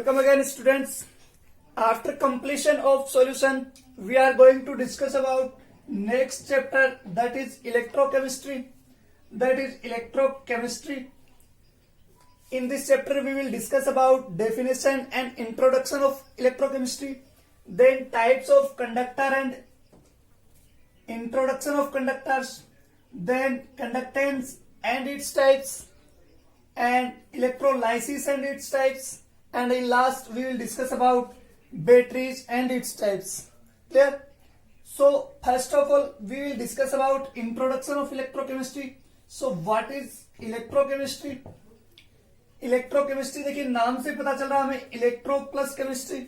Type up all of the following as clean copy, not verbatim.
Welcome again, students. After completion of solution, we are going to discuss about next chapter, that is electrochemistry. In this chapter, we will discuss about definition and introduction of electrochemistry, then types of conductor and introduction of conductors, then conductance and its types, and electrolysis and its types, and in last we will discuss about batteries and its types. Clear? So first of all we will discuss about introduction of electrochemistry. So what is electrochemistry? Electrochemistry देखिए नाम से पता चल रहा है हमें electro plus chemistry.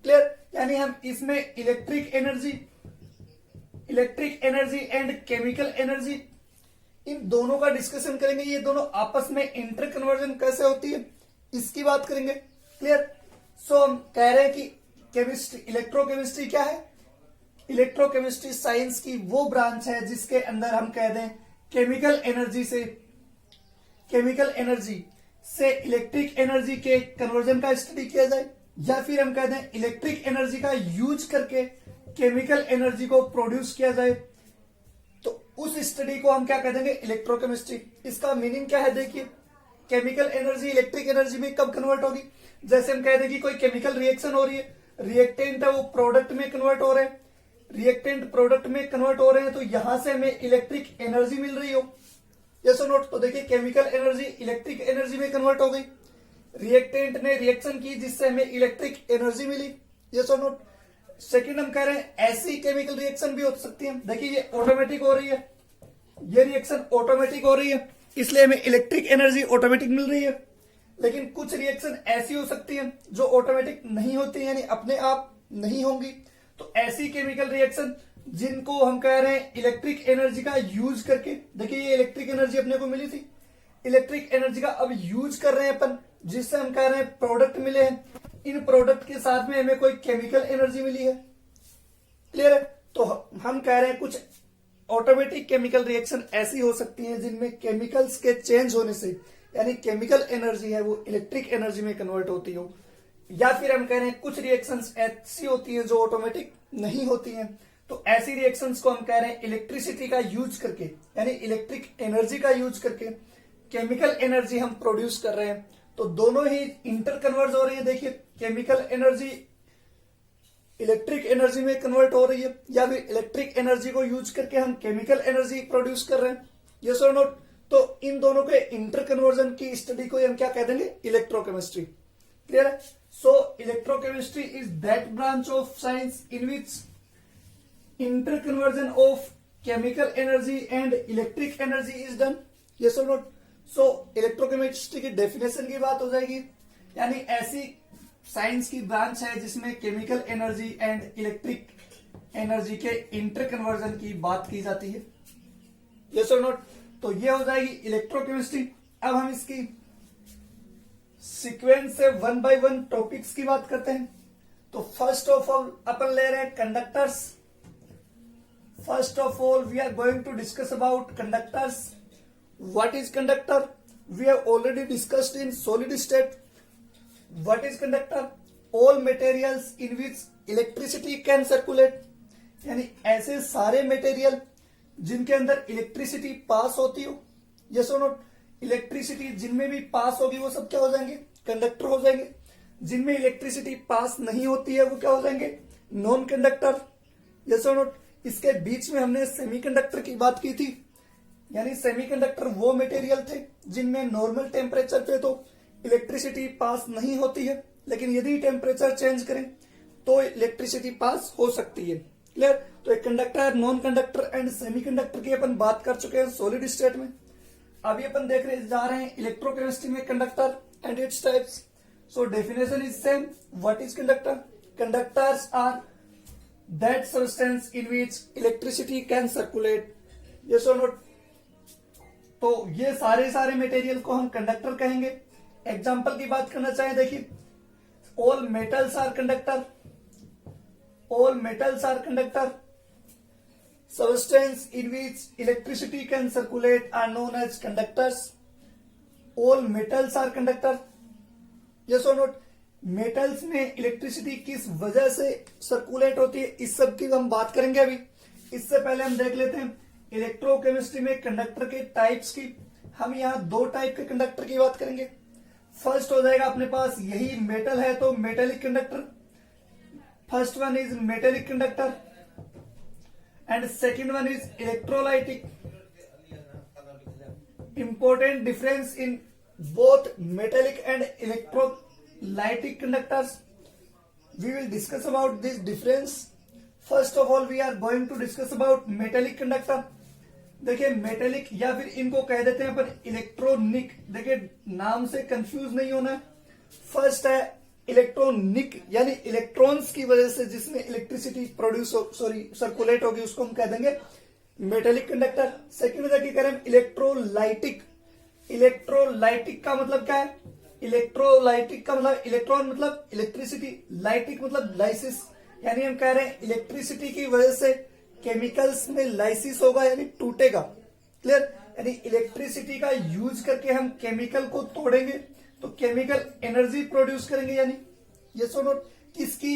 Clear? यानी हम इसमें electric energy and chemical energy in दोनों का डिस्कशन करेंगे. ये दोनों आपस में इंटर कन्वर्जन कैसे होती है इसकी बात करेंगे. क्लियर? सो हम कह रहे हैं कि केमिस्ट्री इलेक्ट्रोकेमिस्ट्री क्या है? इलेक्ट्रोकेमिस्ट्री साइंस की वो ब्रांच है जिसके अंदर हम कह दें केमिकल एनर्जी से इलेक्ट्रिक एनर्जी के कन्वर्जन का स्टडी किया जाए, या फिर हम कह दें इलेक्ट्रिक एनर्जी का यूज करके केमिकल एनर्जी को प्रोड्यूस किया जाए, तो उस स्टडी को हम क्या कह देंगे? इलेक्ट्रोकेमिस्ट्री. इसका मीनिंग क्या है? देखिए केमिकल एनर्जी इलेक्ट्रिक एनर्जी में कब कन्वर्ट होगी? जैसे हम कह दें कि कोई केमिकल रिएक्शन हो रही है, रिएक्टेंट है वो प्रोडक्ट में कन्वर्ट हो रहे हैं, रिएक्टेंट प्रोडक्ट में कन्वर्ट हो रहे हैं, तो यहां से हमें इलेक्ट्रिक एनर्जी मिल रही हो. यस और नोट? तो देखिए केमिकल एनर्जी इलेक्ट्रिक एनर्जी में कन्वर्ट हो गई, रिएक्टेंट ने रिएक्शन की जिससे हमें इलेक्ट्रिक एनर्जी मिली. यस और नोट? सेकंड हम कह रहे हैं ऐसी केमिकल रिएक्शन भी हो सकती है. देखिए ये ऑटोमेटिक हो रही है, ये रिएक्शन ऑटोमेटिक हो रही है, इसलिए हमें इलेक्ट्रिक एनर्जी ऑटोमेटिक मिल रही है. लेकिन कुछ रिएक्शन ऐसी हो सकती है जो ऑटोमेटिक नहीं होती, यानी अपने आप नहीं होंगी. तो ऐसी केमिकल रिएक्शन जिनको हम कह रहे हैं इलेक्ट्रिक एनर्जी का यूज करके, देखिए ये इलेक्ट्रिक एनर्जी अपने को मिली थी, इलेक्ट्रिक एनर्जी का अब यूज कर रहे हैं अपन, जिससे हम कह रहे हैं प्रोडक्ट मिले हैं, इन प्रोडक्ट के साथ में हमें कोई केमिकल एनर्जी मिली है. क्लियर है? तो हम कह रहे हैं कुछ ऑटोमेटिक केमिकल रिएक्शन ऐसी हो सकती हैं जिनमें केमिकल्स के चेंज होने से, यानी केमिकल एनर्जी है वो इलेक्ट्रिक एनर्जी में कन्वर्ट होती हो, या फिर हम कह रहे हैं कुछ रिएक्शंस ऐसी होती हैं जो ऑटोमेटिक नहीं होती हैं. तो ऐसी रिएक्शंस को हम कह रहे हैं इलेक्ट्रिसिटी का यूज करके, यानी इलेक्ट्रिक एनर्जी का यूज करके केमिकल एनर्जी हम प्रोड्यूस कर रहे हैं. तो दोनों ही इंटर कन्वर्ट हो रही है. देखिए केमिकल एनर्जी इलेक्ट्रिक एनर्जी में कन्वर्ट हो रही है, या फिर इलेक्ट्रिक एनर्जी को यूज करके हम केमिकल एनर्जी प्रोड्यूस कर रहे हैं. यस और नोट? तो इन दोनों के इंटर कन्वर्जन की स्टडी को हम क्या कह देंगे? इलेक्ट्रोकेमिस्ट्री. क्लियर है? So electrochemistry is that branch of science in which interconversion of chemical energy and electric energy is done. Yes or not? So electrochemistry की डेफिनेशन की बात हो जाएगी, यानी ऐसी साइंस की ब्रांच है जिसमें chemical energy and electric energy के इंटरकन्वर्जन की बात की जाती है. यस और नॉट? तो ये हो जाएगी इलेक्ट्रोकेमिस्ट्री. अब हम इसकी सीक्वेंस से वन बाय वन टॉपिक्स की बात करते हैं. तो फर्स्ट ऑफ ऑल अपन ले रहे हैं conductors. First of all, we are going to discuss about conductors. What is conductor? We have already discussed in solid state. What is conductor? All materials in which electricity can circulate. यानी ऐसे सारे material जिनके अंदर electricity pass होती हो. Yes और note? Electricity जिनमें भी पास होगी वो सब क्या हो जाएंगे? कंडक्टर हो जाएंगे. जिनमें इलेक्ट्रिसिटी पास नहीं होती है वो क्या हो जाएंगे? Non conductor. यस और नोट? इसके बीच में हमने सेमीकंडक्टर की बात की थी, यानी सेमीकंडक्टर वो मटेरियल थे जिनमें नॉर्मल टेम्परेचर पे तो इलेक्ट्रिसिटी पास नहीं होती है, लेकिन यदि टेम्परेचर चेंज करें तो इलेक्ट्रिसिटी पास हो सकती है. क्लियर? तो एक conductor, non conductor and semiconductor की अपन बात कर चुके हैं सॉलिड स्टेट में. अभी अपन देख रहे जा रहे हैं इलेक्ट्रोकेमिस्ट्री में conductor and its types. So definition is same. What is conductor? Conductors are that substance in which electricity can circulate. yes or not? तो ये सारे मटेरियल को हम कंडक्टर कहेंगे. एग्जांपल की बात करना चाहें, देखिए all metals are conductor. Substance in which electricity can circulate are known as conductors. All metals are conductor. Yes or not? Metals में इलेक्ट्रिसिटी किस वजह से सर्कुलेट होती है, इस सब की हम बात करेंगे अभी। इससे पहले हम देख लेते हैं इलेक्ट्रोकेमिस्ट्री में कंडक्टर के टाइप्स की। हम यहाँ दो टाइप के कंडक्टर की बात करेंगे। फर्स्ट हो जाएगा अपने पास, यही मेटल है तो metallic conductor, first one is metallic conductor and second one is electrolytic. Important difference in both metallic and electrolytic conductors. We will discuss about this difference. First of all, we are going to discuss about metallic conductor. देखिए metallic या फिर इनको कह देते हैं अपन electronic. देखिए नाम से कंफ्यूज नहीं होना। फर्स्ट है इलेक्ट्रॉनिक, यानी इलेक्ट्रॉन्स की वजह से जिसमें इलेक्ट्रिसिटी प्रोड्यूस सर्कुलेट होगी, उसको हम कह देंगे मेटेलिक कंडक्टर। सेकेंड है कि करें इलेक्ट्रोलाइटिक। इलेक्ट्रोलाइटिक का मतलब क्या है? इलेक्ट्रोलाइटिक का मतलब इलेक्ट्रॉन मतलब इलेक्ट्रिसिटी, लाइटिक मतलब लाइसिस, यानी हम कह रहे हैं इलेक्ट्रिसिटी की वजह से केमिकल्स में लाइसिस होगा, यानी टूटेगा। क्लियर? यानी इलेक्ट्रिसिटी का यूज करके हम केमिकल को तोड़ेंगे तो केमिकल एनर्जी प्रोड्यूस करेंगे, यानी ये सुनो किसकी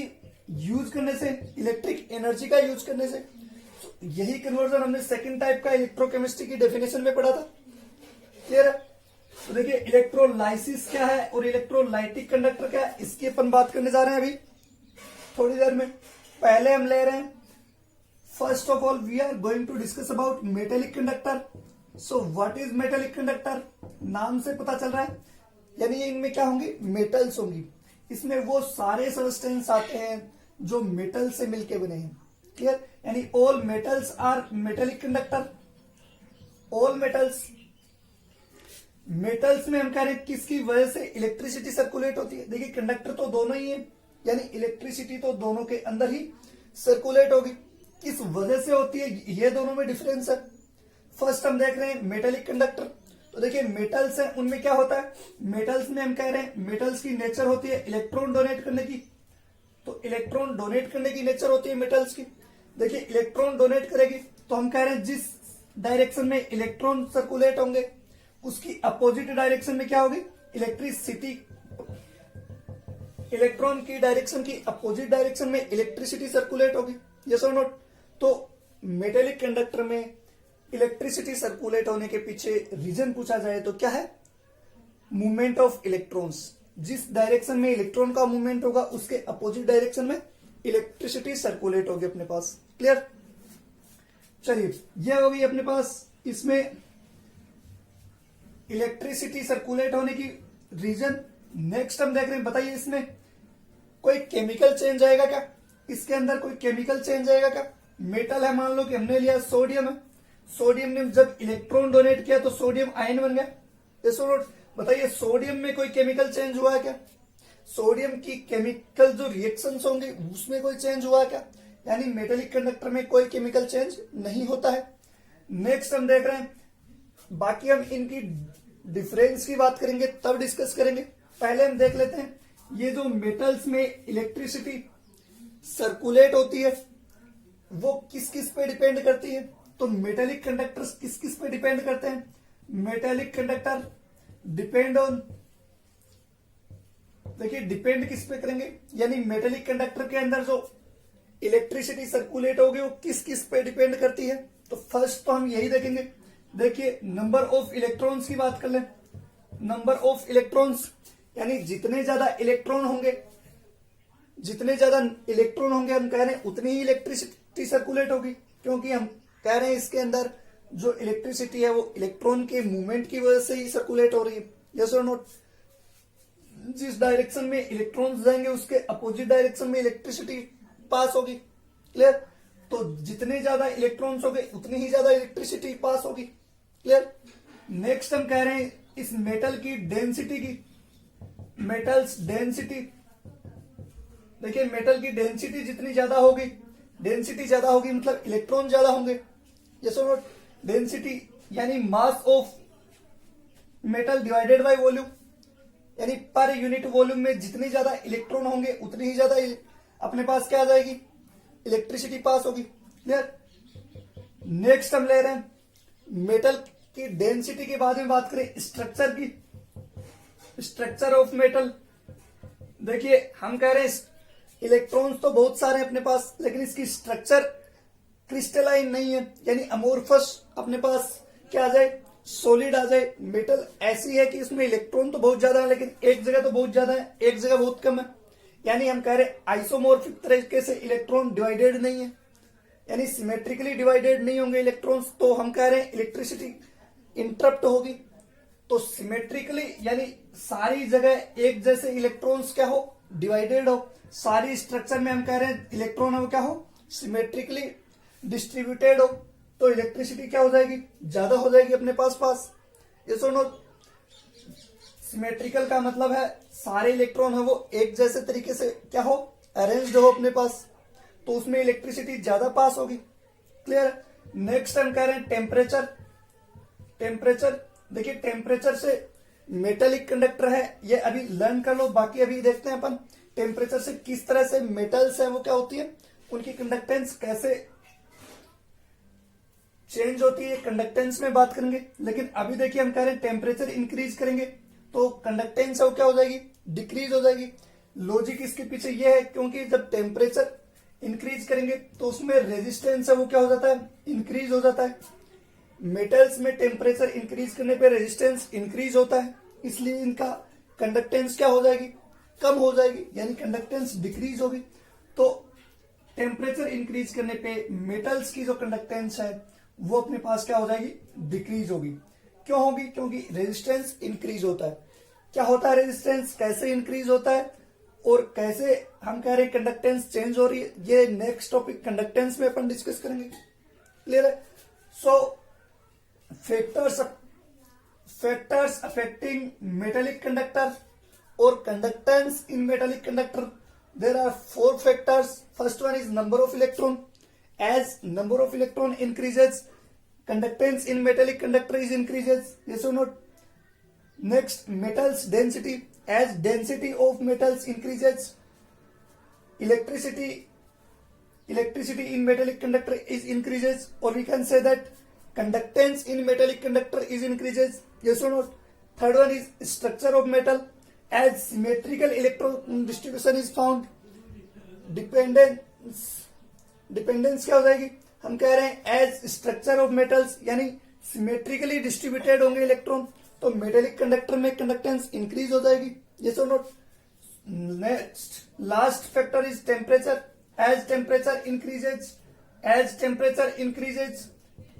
यूज करने से? इलेक्ट्रिक एनर्जी का यूज करने से। यही कन्वर्जन हमने सेकेंड टाइप का इलेक्ट्रोकेमिस्ट्री की डेफिनेशन में पढ़ा था। क्लियर है? तो देखिए इलेक्ट्रोलाइसिस क्या है और इलेक्ट्रोलाइटिक कंडक्टर क्या है, इसकी अपन बात करने जा रहे हैं अभी थोड़ी देर में। पहले हम ले रहे हैं, first of all we are going to discuss about metallic conductor. So what is metallic conductor? नाम से पता चल रहा है, यानी इनमें क्या होंगी? मेटल्स होंगी। इसमें वो सारे सब्सटेंस आते हैं जो मेटल से मिलके बने हैं। क्लियर? यानी all metals are metallic conductor. All metals, metals में हम कह रहे हैं किसकी वजह से इलेक्ट्रिसिटी सर्कुलेट होती है? देखिए कंडक्टर तो दोनों ही है, यानी इलेक्ट्रिसिटी तो दोनों के अंदर ही सर्कुलेट होगी। किस वजह से होती है, ये दोनों में डिफरेंस है। फर्स्ट हम देख रहे हैं मेटेलिक कंडक्टर। तो देखिए मेटल्स है, उनमें क्या होता है? मेटल्स में हम कह रहे हैं मेटल्स की नेचर होती है इलेक्ट्रॉन डोनेट करने की। तो इलेक्ट्रॉन डोनेट करने की नेचर होती है मेटल्स की। देखिए इलेक्ट्रॉन डोनेट करेगी तो हम कह रहे हैं जिस डायरेक्शन में इलेक्ट्रॉन सर्कुलेट होंगे उसकी अपोजिट डायरेक्शन में क्या होगी? इलेक्ट्रिसिटी। इलेक्ट्रॉन की डायरेक्शन की अपोजिट डायरेक्शन में इलेक्ट्रिसिटी सर्कुलेट होगी। यस और नोट? तो मेटेलिक कंडक्टर में इलेक्ट्रिसिटी सर्कुलेट होने के पीछे रीजन पूछा जाए तो क्या है? Movement of electrons. जिस डायरेक्शन में इलेक्ट्रॉन का मूवमेंट होगा उसके अपोजिट डायरेक्शन में इलेक्ट्रिसिटी सर्कुलेट होगी अपने पास। क्लियर? चलिए यह होगी अपने पास इसमें इलेक्ट्रिसिटी सर्कुलेट होने की रीजन। नेक्स्ट हम देख रहे हैं, बताइए इसमें कोई केमिकल चेंज आएगा क्या? इसके अंदर कोई केमिकल चेंज आएगा क्या? मेटल है, मान लो कि हमने लिया सोडियम है, सोडियम ने जब इलेक्ट्रॉन डोनेट किया तो सोडियम आयन बन गया। बताइए सोडियम में कोई केमिकल चेंज हुआ है क्या? सोडियम की केमिकल जो रिएक्शंस होंगे उसमें कोई चेंज हुआ है क्या? यानी मेटेलिक कंडक्टर में कोई केमिकल चेंज नहीं होता है। नेक्स्ट हम देख रहे हैं, बाकी हम इनकी डिफरेंस की बात करेंगे तब डिस्कस करेंगे। पहले हम देख लेते हैं ये जो मेटल्स में इलेक्ट्रिसिटी सर्कुलेट होती है वो किस किस पे डिपेंड करती है? तो मेटेलिक कंडक्टर्स किस किस पे डिपेंड करते हैं? मेटेलिक कंडक्टर डिपेंड ऑन, देखिए डिपेंड किस पे करेंगे, यानी मेटेलिक कंडक्टर के अंदर जो इलेक्ट्रिसिटी सर्कुलेट होगी वो किस किस पे डिपेंड करती है? तो फर्स्ट तो हम यही देखेंगे। देखिए नंबर ऑफ इलेक्ट्रॉन्स की बात कर लें। नंबर ऑफ इलेक्ट्रॉन्स यानी जितने ज्यादा इलेक्ट्रॉन होंगे, जितने ज्यादा इलेक्ट्रॉन होंगे हम कह रहे हैं उतनी ही इलेक्ट्रिसिटी सर्कुलेट होगी, क्योंकि हम कह रहे हैं इसके अंदर जो इलेक्ट्रिसिटी है वो इलेक्ट्रॉन के मूवमेंट की वजह से ही सर्कुलेट हो रही है। यस और नोट? जिस डायरेक्शन में इलेक्ट्रॉन्स जाएंगे उसके अपोजिट डायरेक्शन में इलेक्ट्रिसिटी पास होगी। क्लियर? तो जितने ज्यादा इलेक्ट्रॉन्स होंगे उतनी ही ज्यादा इलेक्ट्रिसिटी पास होगी। क्लियर? नेक्स्ट हम कह रहे हैं इस मेटल की डेंसिटी की, मेटल्स डेंसिटी। देखिए मेटल की डेंसिटी जितनी ज्यादा होगी, डेंसिटी ज्यादा होगी मतलब इलेक्ट्रॉन ज्यादा होंगे। यस और नोट? डेंसिटी यानी mass of metal divided by volume, यानी पर यूनिट वॉल्यूम में जितनी ज्यादा इलेक्ट्रॉन होंगे उतनी ही ज्यादा अपने पास क्या आ जाएगी? इलेक्ट्रिसिटी पास होगी। क्लियर? नेक्स्ट हम ले रहे हैं मेटल की डेंसिटी के बाद में बात करें स्ट्रक्चर की, स्ट्रक्चर ऑफ मेटल। देखिए हम कह रहे हैं इलेक्ट्रॉन्स तो बहुत सारे हैं अपने पास, लेकिन इसकी स्ट्रक्चर क्रिस्टलाइन नहीं है, यानी अमोर्फस अपने पास क्या आ जाए, सॉलिड आ जाए। मेटल ऐसी है कि इसमें इलेक्ट्रॉन तो बहुत ज्यादा है, लेकिन एक जगह तो बहुत ज्यादा है, एक जगह बहुत कम है। यानी हम कह रहे हैं आइसोमोर्फिक तरीके से इलेक्ट्रॉन डिवाइडेड नहीं है, यानी सिमेट्रिकली डिवाइडेड नहीं होंगे इलेक्ट्रॉन्स। तो हम कह रहे हैं इलेक्ट्रिसिटी इंटरप्ट होगी। तो सिमेट्रिकली यानी सारी जगह एक जैसे इलेक्ट्रॉन्स क्या हो, डिवाइडेड हो। सारी स्ट्रक्चर में हम कह रहे हैं इलेक्ट्रॉन हो क्या हो, सिमेट्रिकली डिस्ट्रीब्यूटेड हो। तो इलेक्ट्रिसिटी क्या हो जाएगी, ज्यादा हो जाएगी अपने पास। ये सुनो, सिमेट्रिकल का मतलब है सारे इलेक्ट्रॉन है वो एक जैसे तरीके से क्या हो, अरेंज्ड हो अपने पास, तो उसमें इलेक्ट्रिसिटी ज्यादा पास होगी। क्लियर। नेक्स्ट हम कह रहे हैं टेम्परेचर। देखिए टेम्परेचर से मेटेलिक कंडक्टर है, ये अभी लर्न कर लो, बाकी अभी देखते हैं अपन टेम्परेचर से किस तरह से मेटल्स है वो क्या होती है, उनकी कंडक्टेंस कैसे चेंज होती है, कंडक्टेंस में बात करेंगे। लेकिन अभी देखिए हम कह रहे हैं टेम्परेचर इंक्रीज करेंगे तो कंडक्टेंस है वो क्या हो जाएगी, डिक्रीज हो जाएगी। लॉजिक इसके पीछे ये है क्योंकि जब टेम्परेचर इंक्रीज करेंगे तो उसमें रेजिस्टेंस है वो क्या हो जाता है, इंक्रीज हो जाता है। मेटल्स में टेम्परेचर इंक्रीज करने पे रेजिस्टेंस इंक्रीज होता है, इसलिए इनका कंडक्टेंस क्या हो जाएगी, कम हो जाएगी, यानी कंडक्टेंस डिक्रीज होगी। तो टेम्परेचर इंक्रीज करने पे मेटल्स की जो कंडक्टेंस है वो अपने पास क्या हो जाएगी, डिक्रीज होगी। क्यों होगी, क्योंकि रेजिस्टेंस इंक्रीज होता है। क्या होता है रेजिस्टेंस, कैसे इंक्रीज होता है और कैसे हम कह रहे हैं कंडक्टेंस चेंज हो रही है, ये नेक्स्ट टॉपिक कंडक्टेंस में अपन डिस्कस करेंगे। क्लियर है। So factors affecting metallic conductor और conductance in metallic conductor, there are 4 factors. First one is number of electron. As number of electron increases, conductance in metallic conductor is increases. Yes or not? Next, metals density. As density of metals increases, electricity in metallic conductor is increases, or we can say that conductance in metallic conductor is increases. Yes or not? Third one is structure of metal. As symmetrical electron distribution is found, dependence क्या हो जाएगी, हम कह रहे हैं as structure of metals, यानी symmetrically distributed होंगे electron, तो मेटेलिक कंडक्टर में कंडक्टेंस इंक्रीज हो जाएगी। यस और not. Next last factor is temperature. As temperature increases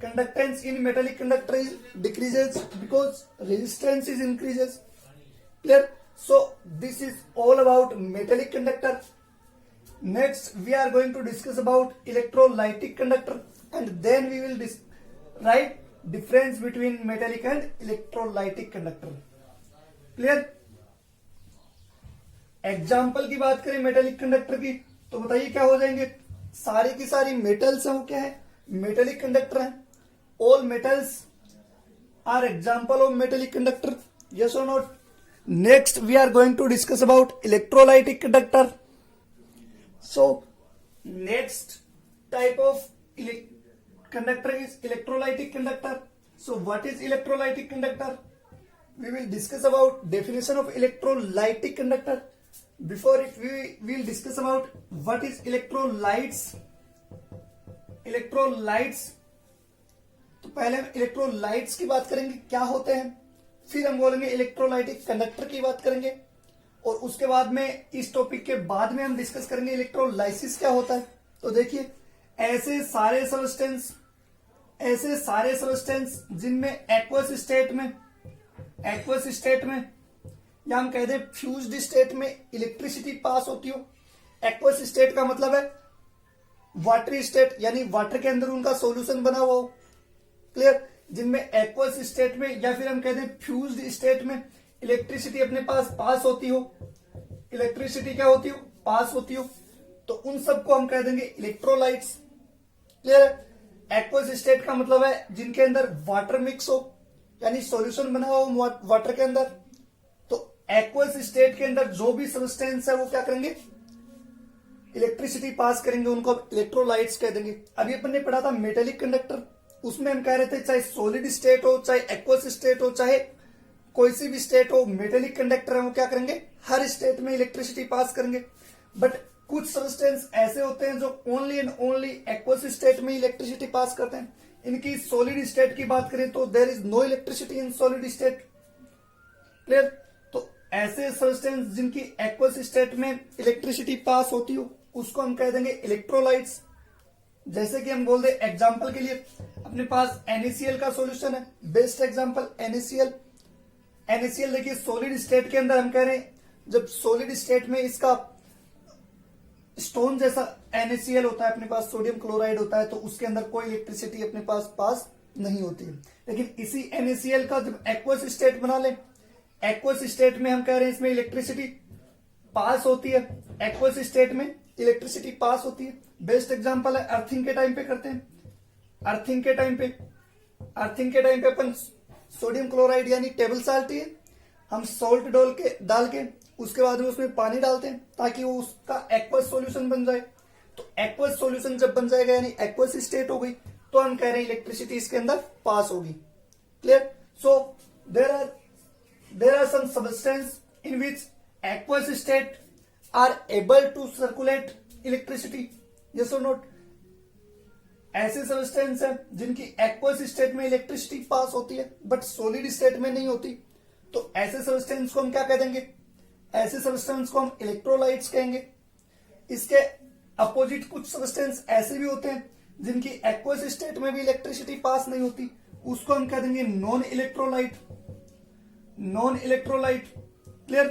conductance in metallic conductor is decreases because resistance is increases. Clear. So this is all about metallic conductor. Next we are going to discuss about electrolytic conductor, and then we will write difference between metallic and electrolytic conductor. Clear? Example की बात करें metallic conductor की तो बताइए क्या हो जाएंगे, सारी की सारी मेटल्स हैं वो क्या है, मेटेलिक कंडक्टर है। All metals are example of metallic conductor. Yes और not. Next we are going to discuss about electrolytic conductor. So next type of conductor is electrolytic conductor. So what is electrolytic conductor? We will discuss about definition of electrolytic conductor. Before it we will discuss about what is electrolytes. तो पहले हम electrolytes की बात करेंगे क्या होते हैं, फिर हम बोलेंगे इलेक्ट्रोलाइटिक कंडक्टर की बात करेंगे, और उसके बाद में इस टॉपिक के बाद में हम डिस्कस करेंगे इलेक्ट्रोलाइसिस क्या होता है। तो देखिए ऐसे सारे सब्सटेंस जिनमें एक्वस स्टेट में या हम कह दें फ्यूज्ड स्टेट में इलेक्ट्रिसिटी पास होती हो। एक्वस स्टेट का मतलब है वाटरी स्टेट, यानी वाटर के अंदर उनका सॉल्यूशन बना हुआ हो। क्लियर। जिनमें एक्वस स्टेट में या फिर हम कहते हैं फ्यूज्ड स्टेट में इलेक्ट्रिसिटी अपने पास होती हो, इलेक्ट्रिसिटी क्या होती हो, पास होती हो, तो उन सबको हम कह देंगे इलेक्ट्रोलाइट्स। क्लियर। एक्वस स्टेट का मतलब है जिनके अंदर वाटर मिक्स हो, यानी सॉल्यूशन बना हो वाटर के अंदर। तो एक्वस स्टेट के अंदर जो भी सब्सटेंस है वो क्या करेंगे, इलेक्ट्रिसिटी पास करेंगे, उनको इलेक्ट्रोलाइट्स कह देंगे। अभी अपन ने पढ़ा था मेटेलिक कंडक्टर, उसमें हम कह रहे थे चाहे सॉलिड स्टेट हो, चाहे एक्वस स्टेट हो, चाहे कोई सी भी स्टेट हो, मेटेलिक कंडक्टर है, वो क्या करेंगे, हर स्टेट में इलेक्ट्रिसिटी पास करेंगे। बट कुछ सब्सटेंस ऐसे होते हैं जो only and only aqueous state में इलेक्ट्रिसिटी पास करते हैं। इनकी सॉलिड स्टेट की बात करें तो there is no electricity in solid state. Clear? तो ऐसे सब्सटेंस जिनकी एक्वस स्टेट में इलेक्ट्रिसिटी पास होती हो उसको हम कह देंगे इलेक्ट्रोलाइट्स। जैसे कि हम बोल दे एग्जांपल के लिए अपने पास NaCl का सॉल्यूशन है, बेस्ट एग्जांपल NaCl। NaCl देखिए सॉलिड स्टेट के अंदर हम कह रहे हैं, जब सॉलिड स्टेट में इसका स्टोन जैसा NaCl होता है, अपने पास सोडियम क्लोराइड होता है, तो उसके अंदर कोई इलेक्ट्रिसिटी अपने पास नहीं होती है। लेकिन इसी NaCl का जब एक्वस स्टेट बना ले, एक्वस स्टेट में हम कह रहे हैं इसमें इलेक्ट्रिसिटी पास होती है, एक्वस स्टेट में इलेक्ट्रिसिटी पास होती है। बेस्ट एग्जांपल है अर्थिंग के टाइम पे करते हैं। अर्थिंग के टाइम पे अपन सोडियम क्लोराइड यानी टेबल साल्ट है, हम सॉल्ट डाल के उसके बाद में उसमें पानी डालते हैं ताकि वो उसका एक्वस सॉल्यूशन बन जाए। तो एक्वस सॉल्यूशन जब बन जाएगा यानी एक्वस स्टेट हो गई, तो हम कह रहे हैं इलेक्ट्रिसिटी इसके अंदर पास होगी। Clear? So there are some substance in which aqueous state are able to circulate electricity, yes और नॉट? ऐसे सब्सटेंस है जिनकी एक्वस स्टेट में इलेक्ट्रिसिटी पास होती है बट सॉलिड स्टेट में नहीं होती, तो ऐसे सब्सटेंस को हम क्या कह देंगे, ऐसे सब्सटेंस को हम इलेक्ट्रोलाइट्स कहेंगे। इसके अपोजिट कुछ सब्सटेंस ऐसे भी होते हैं जिनकी एक्वस स्टेट में भी इलेक्ट्रिसिटी पास नहीं होती, उसको हम कह देंगे नॉन इलेक्ट्रोलाइट। क्लियर?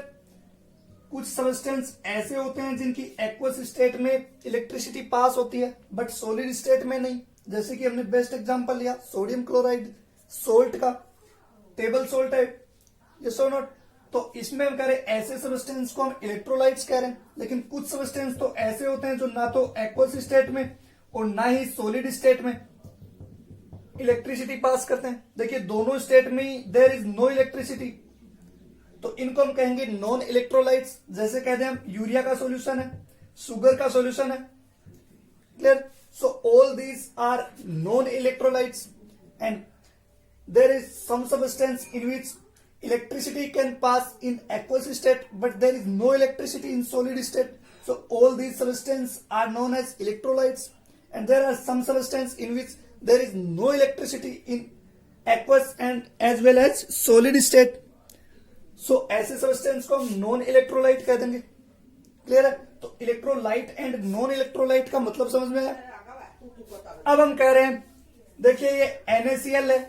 कुछ सब्सटेंस ऐसे होते हैं जिनकी एक्वस स्टेट में इलेक्ट्रिसिटी पास होती है बट सॉलिड स्टेट में नहीं, जैसे कि हमने बेस्ट एग्जांपल लिया सोडियम क्लोराइड, सोल्ट का, टेबल सोल्ट है, यस और नॉट? तो इसमें हम कह रहे हैं ऐसे सब्सटेंस को हम इलेक्ट्रोलाइट्स कह रहे हैं। लेकिन कुछ सब्सटेंस तो ऐसे होते हैं जो ना तो एक्वस स्टेट में और ना ही सॉलिड स्टेट में इलेक्ट्रिसिटी पास करते हैं। देखिए दोनों स्टेट में देयर इज नो इलेक्ट्रिसिटी, तो इनको हम कहेंगे नॉन इलेक्ट्रोलाइट्स। जैसे कहते हैं हम यूरिया का सॉल्यूशन है, शुगर का सॉल्यूशन है। Clear? So all these are non electrolytes and there is some substance in which electricity can pass in aqueous state but there is no electricity in solid state, so all these substances are known as electrolytes, and there are some substances in which there is no electricity in aqueous and as well as solid state, so ऐसे substance को हम non electrolyte कह देंगे। Clear है? तो electrolyte and non electrolyte का मतलब समझ में आया? अब हम कह रहे हैं देखिए ये NaCl है,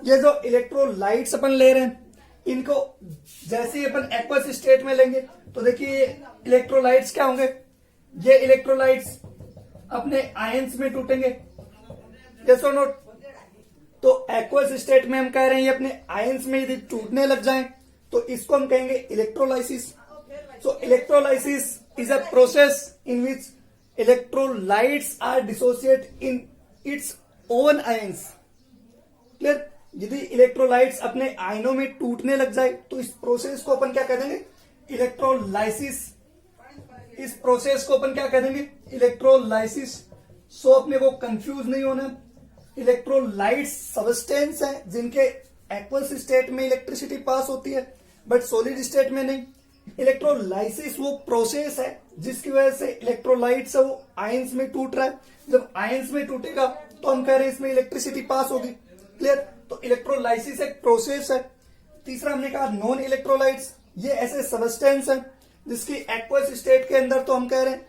ये जो इलेक्ट्रोलाइट्स अपन ले रहे हैं इनको जैसे ही अपन एक्वस स्टेट में लेंगे तो देखिए इलेक्ट्रोलाइट्स क्या होंगे, ये इलेक्ट्रोलाइट्स अपने आयंस में टूटेंगे, यस और नॉट? तो एक्वस स्टेट में हम कह रहे हैं ये अपने आयंस में यदि टूटने लग जाएं तो इसको हम कहेंगे electrolysis. So electrolysis is a process in which electrolytes are dissociate in its own ions. Clear? यदि इलेक्ट्रोलाइट्स अपने आयनों में टूटने लग जाए तो इस प्रोसेस को अपन क्या कह देंगे, इलेक्ट्रोलाइसिस। इस प्रोसेस को अपन क्या कह देंगे, इलेक्ट्रोलाइसिस। सो अपने को कंफ्यूज नहीं होना, इलेक्ट्रोलाइट्स सब्सटेंस है जिनके एक्वस स्टेट में इलेक्ट्रिसिटी पास होती है बट सॉलिड स्टेट में नहीं। इलेक्ट्रोलाइसिस वो प्रोसेस है जिसकी वजह से इलेक्ट्रोलाइट्स है वो आयंस में टूट रहा है। जब आयंस में टूटेगा तो हम कह रहे हैं इसमें इलेक्ट्रिसिटी पास होगी। क्लियर? तो इलेक्ट्रोलाइसिस एक प्रोसेस है। तीसरा हमने कहा नॉन इलेक्ट्रोलाइट्स, ये ऐसे सब्सटेंस है जिसकी एक्वस स्टेट के अंदर, तो हम कह रहे हैं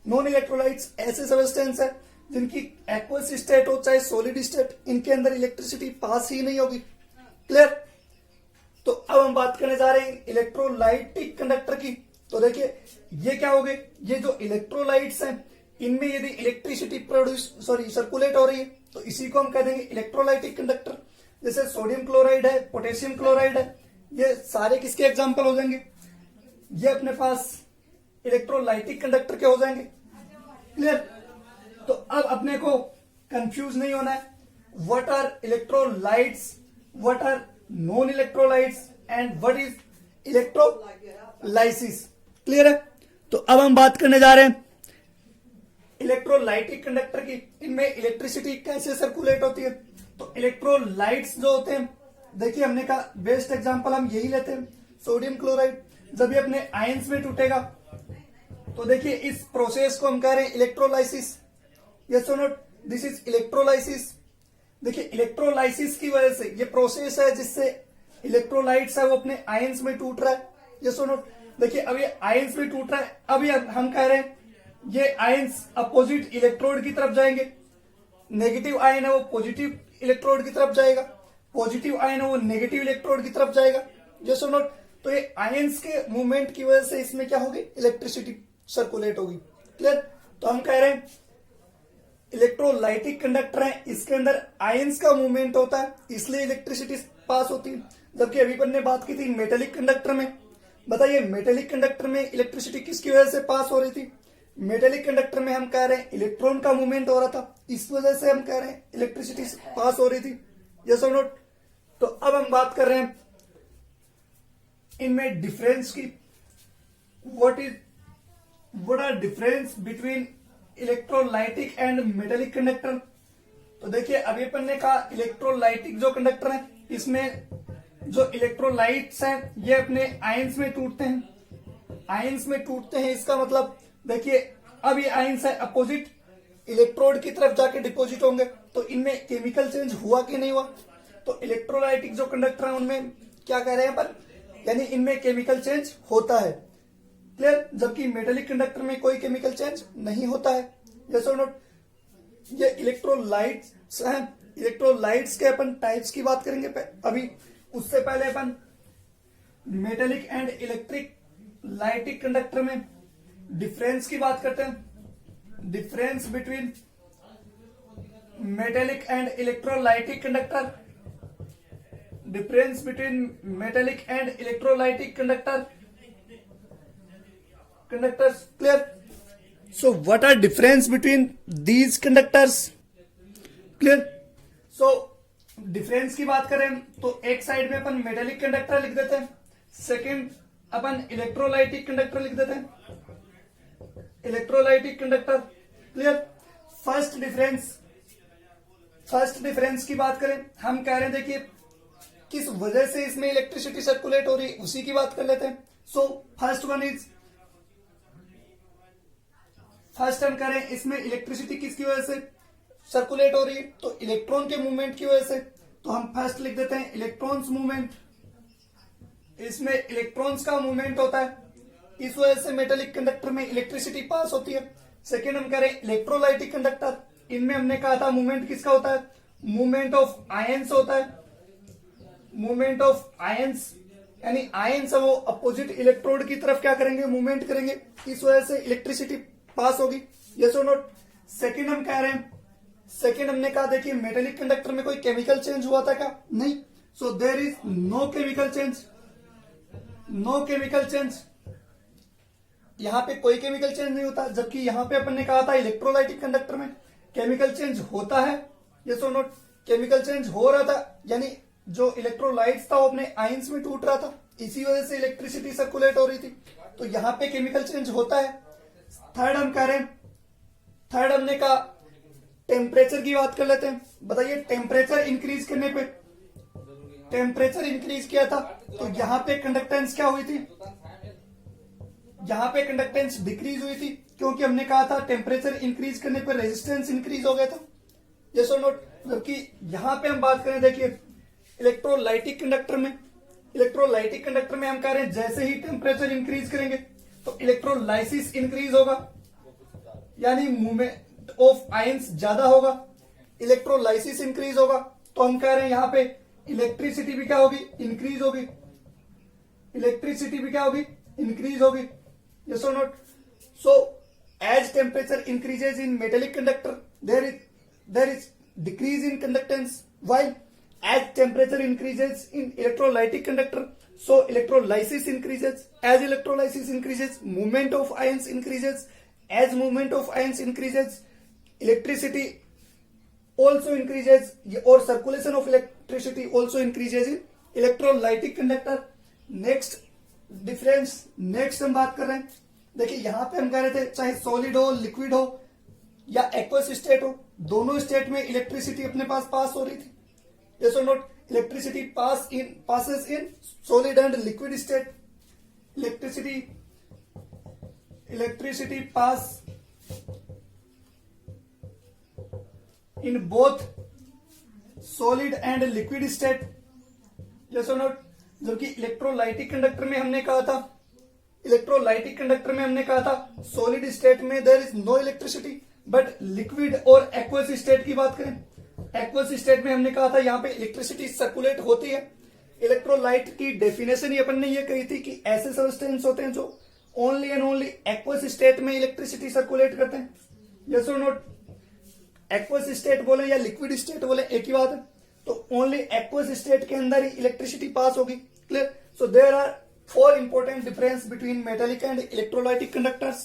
नॉन इलेक्ट्रोलाइट्स ऐसे सब्सटेंस है जिनकी एक्वस स्टेट हो चाहे सॉलिड स्टेट, इनके अंदर इलेक्ट्रिसिटी पास ही नहीं होगी। क्लियर? तो अब हम बात करने जा रहे हैं इलेक्ट्रोलाइटिक कंडक्टर की। तो देखिए ये क्या हो गए, ये जो इलेक्ट्रोलाइट्स हैं इनमें यदि इलेक्ट्रिसिटी सर्कुलेट हो रही है तो इसी को हम कह देंगे इलेक्ट्रोलाइटिक कंडक्टर। जैसे सोडियम क्लोराइड है, पोटेशियम क्लोराइड है, ये सारे किसके एग्जांपल हो जाएंगे, ये अपने पास इलेक्ट्रोलाइटिक कंडक्टर के हो जाएंगे। क्लियर? तो अब अपने को कंफ्यूज नहीं होना है, what are electrolytes, what are non electrolytes and what is electrolysis. Clear है? तो अब हम बात करने जा रहे हैं इलेक्ट्रोलाइटिक कंडक्टर की। इनमें इलेक्ट्रिसिटी कैसे सर्कुलेट होती है। तो इलेक्ट्रोलाइट्स जो होते हैं देखिए हमने कहा बेस्ट एग्जांपल हम यही लेते हैं, सोडियम क्लोराइड। जब ये अपने आयंस में टूटेगा तो देखिए इस प्रोसेस को हम कह रहे हैं इलेक्ट्रोलाइसिस। यस और नॉट, दिस इज इलेक्ट्रोलाइसिस। देखिए इलेक्ट्रोलाइसिस की वजह से ये प्रोसेस है जिससे इलेक्ट्रोलाइट्स है वो अपने आयंस में टूट रहा है। यस और नॉट, देखिए अब ये आयंस में टूट रहा है, अभी हम कह रहे हैं ये आयंस अपोजिट इलेक्ट्रोड की तरफ जाएंगे। नेगेटिव आयन है वो पॉजिटिव इलेक्ट्रोड की तरफ जाएगा, पॉजिटिव आयन है वो नेगेटिव इलेक्ट्रोड की तरफ जाएगा। यस और नॉट, तो ये आयंस के मूवमेंट की वजह से इसमें क्या होगी, इलेक्ट्रिसिटी सर्कुलेट होगी। क्लियर, तो हम कह रहे हैं इलेक्ट्रोलाइटिक कंडक्टर है, इसके अंदर आयंस का मूवमेंट होता है इसलिए इलेक्ट्रिसिटी पास होती है। जबकि अभी अपन ने बात की थी मेटेलिक कंडक्टर में, बताइए मेटेलिक कंडक्टर में इलेक्ट्रिसिटी किसकी वजह से पास हो रही थी। मेटेलिक कंडक्टर में हम कह रहे हैं इलेक्ट्रॉन का मूवमेंट हो रहा था, इस वजह से हम कह रहे हैं इलेक्ट्रिसिटी पास हो रही थी। यस और नॉट, तो अब हम बात कर रहे हैं इनमें डिफरेंस की। What are difference between electrolytic and metallic conductor. तो देखिए अभी अपन ने कहा इलेक्ट्रोलाइटिक जो कंडक्टर है इसमें जो इलेक्ट्रोलाइट्स हैं ये अपने आयंस में टूटते हैं। आयंस में टूटते हैं इसका मतलब देखिए अब ये आयंस है अपोजिट इलेक्ट्रोड की तरफ जाके डिपोजिट होंगे, तो इनमें केमिकल चेंज हुआ कि नहीं हुआ। तो इलेक्ट्रोलाइटिक जो कंडक्टर है उनमें क्या कह रहे हैं पर, यानी इनमें केमिकल चेंज होता है। क्लियर, जबकि मेटेलिक कंडक्टर में कोई केमिकल चेंज नहीं होता है। यस और नॉट, ये इलेक्ट्रोलाइट्स हैं। इलेक्ट्रोलाइट्स के अपन टाइप्स की बात करेंगे अभी, उससे पहले अपन metallic and electrolytic conductor में डिफरेंस की बात करते हैं। Difference between metallic and electrolytic conductor, difference between metallic and electrolytic conductors. Clear? So what are difference between these conductors? Clear? So difference की बात करें तो एक साइड में अपन मेटेलिक कंडक्टर लिख देते हैं, सेकंड अपन इलेक्ट्रोलाइटिक कंडक्टर लिख देते हैं, electrolytic conductor. Clear, first difference की बात करें, हम कह रहे हैं देखिए किस वजह से इसमें इलेक्ट्रिसिटी सर्कुलेट हो रही है उसी की बात कर लेते हैं। सो फर्स्ट हम कह रहे हैं इसमें इलेक्ट्रिसिटी किसकी वजह से सर्कुलेट हो रही है, तो इलेक्ट्रॉन के मूवमेंट की वजह से। तो हम फर्स्ट लिख देते हैं इलेक्ट्रॉन्स मूवमेंट, इसमें इलेक्ट्रॉन्स का मूवमेंट होता है, इस वजह से मेटेलिक कंडक्टर में इलेक्ट्रिसिटी पास होती है। सेकेंड हम कह रहे हैं इलेक्ट्रोलाइटिक कंडक्टर, इनमें हमने कहा था मूवमेंट किसका होता है, मूवमेंट ऑफ आयंस होता है। मूवमेंट ऑफ आयंस यानी आयंस वो अपोजिट इलेक्ट्रोड की तरफ क्या करेंगे, मूवमेंट करेंगे, इस वजह से इलेक्ट्रिसिटी पास होगी। यस और नॉट। सेकंड हम कह रहे हैं, सेकंड हमने कहा देखिए मेटेलिक कंडक्टर में कोई केमिकल चेंज हुआ था क्या, नहीं। So there is no chemical change, no chemical change, यहां पे कोई केमिकल चेंज नहीं होता। जबकि यहां पे अपन ने कहा था इलेक्ट्रोलाइटिक कंडक्टर में केमिकल चेंज होता है। यस और नॉट, केमिकल चेंज हो रहा था, यानी जो इलेक्ट्रोलाइट्स था वो अपने आयंस में टूट रहा था, इसी वजह से इलेक्ट्रिसिटी सर्कुलेट हो रही थी, तो यहां पे केमिकल चेंज होता है। थर्ड हम कह रहे हैं, थर्ड हमने कहा टेम्परेचर की बात कर लेते हैं। बताइए टेम्परेचर इंक्रीज करने पे, टेम्परेचर इंक्रीज किया था तो यहां पे कंडक्टेंस क्या हुई थी, यहां पे कंडक्टेंस डिक्रीज हुई थी, क्योंकि हमने कहा था टेम्परेचर इंक्रीज करने पर रेजिस्टेंस इंक्रीज हो गया था। यस और नॉट। जबकि यहां पे हम बात करें देखिए इलेक्ट्रोलाइटिक कंडक्टर में, इलेक्ट्रोलाइटिक कंडक्टर में हम कह रहे हैं जैसे ही टेम्परेचर इंक्रीज करेंगे तो इलेक्ट्रोलाइसिस इंक्रीज होगा, यानी मूवमेंट ऑफ आयंस ज्यादा होगा, इलेक्ट्रोलाइसिस इंक्रीज होगा, तो हम कह रहे हैं यहां पे इलेक्ट्रिसिटी भी क्या होगी, इंक्रीज होगी, इलेक्ट्रिसिटी भी क्या होगी, इंक्रीज होगी। यस और not. So as temperature increases in metallic conductor there is decrease in conductance, while as temperature increases in electrolytic conductor, so electrolysis increases, as electrolysis increases movement of ions increases, as movement of ions increases electricity also increases, or circulation of electricity also increases in electrolytic conductor। next difference, next हम बात कर रहे हैं, देखिए यहां पे हम कह रहे थे चाहे सॉलिड हो, लिक्विड हो या एक्वस स्टेट हो, दोनों स्टेट में इलेक्ट्रिसिटी अपने पास हो रही थी। यस और not. Electricity passes in solid and liquid state. Electricity pass in both solid and liquid state. yes or not? जबकि इलेक्ट्रोलाइटिक कंडक्टर में हमने कहा था सॉलिड स्टेट में there is no electricity, but liquid और एक्वस स्टेट की बात करें, एक्वस स्टेट में हमने कहा था यहां पे इलेक्ट्रिसिटी सर्कुलेट होती है। इलेक्ट्रोलाइट की डेफिनेशन ही अपन ने ये कही थी कि ऐसे सब्सटेंस होते हैं जो only and only aqueous state में इलेक्ट्रिसिटी सर्कुलेट करते हैं। यस और नॉट? एक्वस स्टेट बोले या लिक्विड स्टेट बोले एक ही बात है। तो ओनली एक्वस स्टेट के अंदर ही इलेक्ट्रिसिटी पास होगी। Clear? So there are 4 important difference between metallic and electrolytic conductors.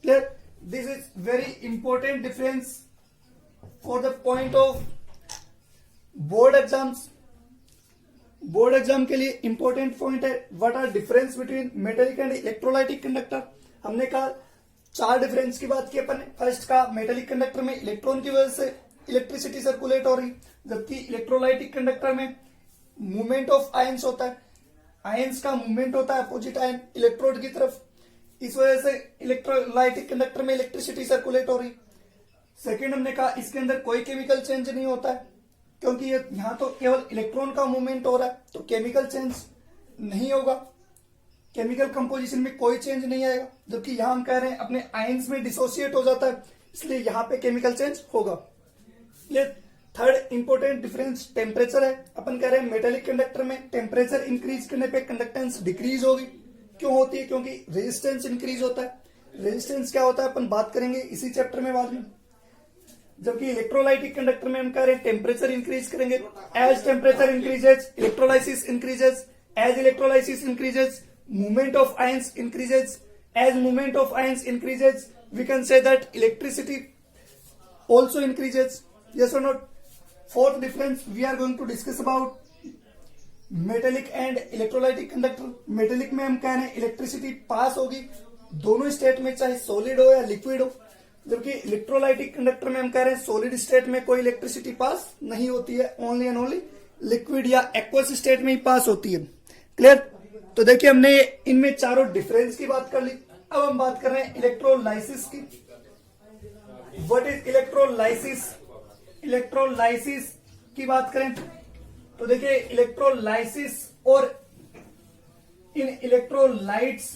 Clear? This is very important difference for the point of board exams. Board exam के लिए इंपॉर्टेंट पॉइंट है what are difference between metallic and electrolytic conductor. हमने कहा 4 difference की बात की अपन ने। First का मेटेलिक कंडक्टर में इलेक्ट्रॉन की वजह से इलेक्ट्रिसिटी सर्कुलेट हो रही, जबकि इलेक्ट्रोलाइटिक कंडक्टर में मूवमेंट ऑफ आयंस होता है, आयंस का मूवमेंट होता है अपोजिट आयन इलेक्ट्रोड की तरफ, इस वजह से इलेक्ट्रोलाइटिक कंडक्टर में इलेक्ट्रिसिटी सर्कुलेट हो रही। सेकेंड हमने कहा इसके अंदर कोई केमिकल चेंज नहीं होता है, क्योंकि ये यहां तो केवल इलेक्ट्रॉन का मूवमेंट हो रहा है, तो केमिकल चेंज नहीं होगा, केमिकल कंपोजिशन में कोई चेंज नहीं आएगा। जबकि यहां हम कह रहे हैं अपने आयंस में डिसोसिएट हो जाता है, इसलिए यहां पे केमिकल चेंज होगा। ये थर्ड इंपॉर्टेंट डिफरेंस टेम्परेचर है। अपन कह रहे हैं मेटेलिक कंडक्टर में टेम्परेचर इंक्रीज करने पे कंडक्टेंस डिक्रीज होगी। क्यों होती है? क्योंकि रेजिस्टेंस इंक्रीज होता है। रेजिस्टेंस क्या होता है अपन बात करेंगे इसी चैप्टर में बाद में। जबकि इलेक्ट्रोलाइटिक कंडक्टर में हम कह रहे हैं टेम्परेचर इंक्रीज करेंगे। As temperature increases electrolysis increases, as electrolysis increases movement of ions increases, as movement of ions increases we can say that electricity also increases. Yes or not? Fourth difference we are going to discuss about metallic and electrolytic conductor. Metallic में हम कह रहे हैं electricity pass होगी दोनों state में, चाहे solid हो या लिक्विड हो। जबकि इलेक्ट्रोलाइटिक कंडक्टर में हम कह रहे हैं सॉलिड स्टेट में कोई इलेक्ट्रिसिटी पास नहीं होती है, ओनली एंड ओनली लिक्विड या एक्वस स्टेट में ही पास होती है। क्लियर? तो देखिए हमने इनमें चारों डिफरेंस की बात कर ली। अब हम बात कर रहे हैं इलेक्ट्रोलाइसिस की। What is electrolysis? इलेक्ट्रोलाइसिस की बात करें तो देखिए इलेक्ट्रोलाइसिस और इन इलेक्ट्रोलाइट्स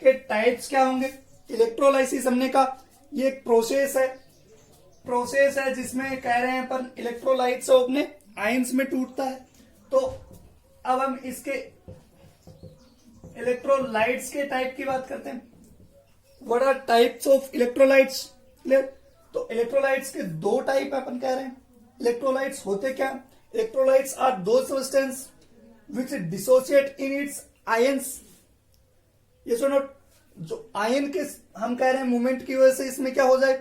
के टाइप्स क्या होंगे। इलेक्ट्रोलाइसिस हमने कहा ये एक प्रोसेस है जिसमें कह रहे हैं अपन इलेक्ट्रोलाइट्स अपने आयंस में टूटता है। तो अब हम इसके इलेक्ट्रोलाइट्स के टाइप की बात करते हैं। What are types of electrolytes? Clear? तो इलेक्ट्रोलाइट्स के 2 टाइप अपन कह रहे हैं। इलेक्ट्रोलाइट्स होते क्या? इलेक्ट्रोलाइट्स आर दो substance which dissociate in it's ions. ये सुनो, जो आयन के हम कह रहे हैं मूवमेंट की वजह से इसमें क्या हो जाए,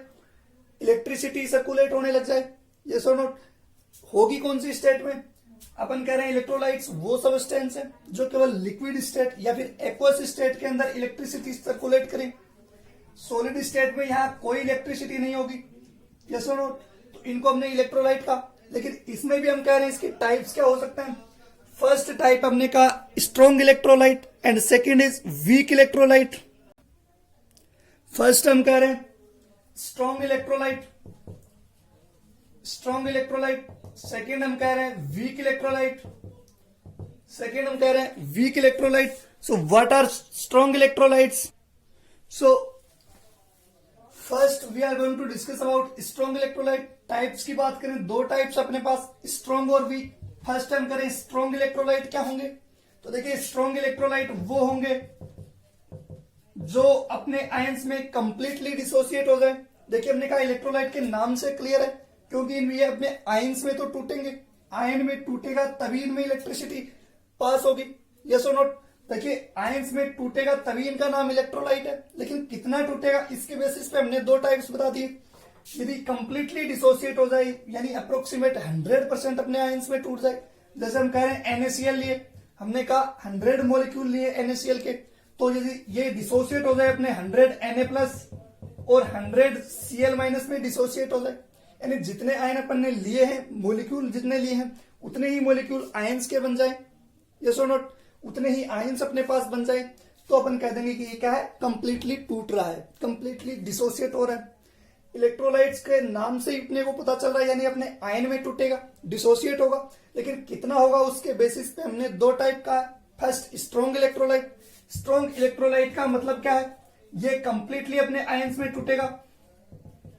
इलेक्ट्रिसिटी सर्कुलेट होने लग जाए। ये सुनो, होगी कौन सी स्टेट में? अपन कह रहे हैं इलेक्ट्रोलाइट्स वो सब्सटेंस है जो केवल लिक्विड स्टेट या फिर एक्वस स्टेट के अंदर इलेक्ट्रिसिटी सर्कुलेट करें। सॉलिड स्टेट में यहां कोई इलेक्ट्रिसिटी नहीं होगी। यस और नो? तो इनको हमने इलेक्ट्रोलाइट कहा। लेकिन इसमें भी हम कह रहे हैं इसके टाइप्स क्या हो सकते हैं। फर्स्ट टाइप हमने कहा strong electrolyte and second is weak electrolyte. First हम कह रहे हैं स्ट्रॉन्ग इलेक्ट्रोलाइट, सेकेंड हम कह रहे हैं weak electrolyte, so what are strong electrolytes? So first we are going to discuss about strong electrolyte. Types की बात करें 2 टाइप्स अपने पास, स्ट्रॉन्ग और वीक। फर्स्ट हम करें स्ट्रॉन्ग इलेक्ट्रोलाइट क्या होंगे। तो देखिए स्ट्रॉन्ग इलेक्ट्रोलाइट वो होंगे जो अपने आयंस में कंप्लीटली डिसोसिएट हो जाए। देखिए हमने कहा इलेक्ट्रोलाइट के नाम से क्लियर है, क्योंकि ये अपने आयंस में तो टूटेंगे, आयन में टूटेगा तभी इनमें इलेक्ट्रिसिटी पास होगी। यस और नॉट? देखिए आयंस में टूटेगा तभी इनका नाम इलेक्ट्रोलाइट है, लेकिन कितना टूटेगा इसके बेसिस पे हमने 2 टाइप्स बता दिए। यदि कंप्लीटली डिसोसिएट हो जाए यानी अप्रोक्सीमेट 100% अपने आयंस में टूट जाए, जैसे हम कह रहे हैं NaCl लिए, हमने कहा 100 मॉलिक्यूल लिए NaCl के, तो यदि ये डिसोसिएट हो जाए अपने 100 Na+ और 100 Cl- में डिसोसिएट हो जाए, यानी जितने आयन अपन ने लिए हैं, मोलिक्यूल जितने लिए हैं, उतने ही मोलिक्यूल आयंस के बन जाए, यस और नॉट, उतने ही आयंस अपने पास बन जाए, तो अपन कह देंगे कि ये क्या है, कंप्लीटली टूट रहा है, कंप्लीटली डिसोसिएट हो रहा है। इलेक्ट्रोलाइट्स के नाम से ही अपने को पता चल रहा है, यानी अपने आयन में टूटेगा, डिसोसिएट होगा, लेकिन कितना होगा उसके बेसिस पे हमने दो टाइप का। First strong electrolyte. Strong electrolyte का मतलब क्या है, ये कंप्लीटली अपने आयंस में टूटेगा,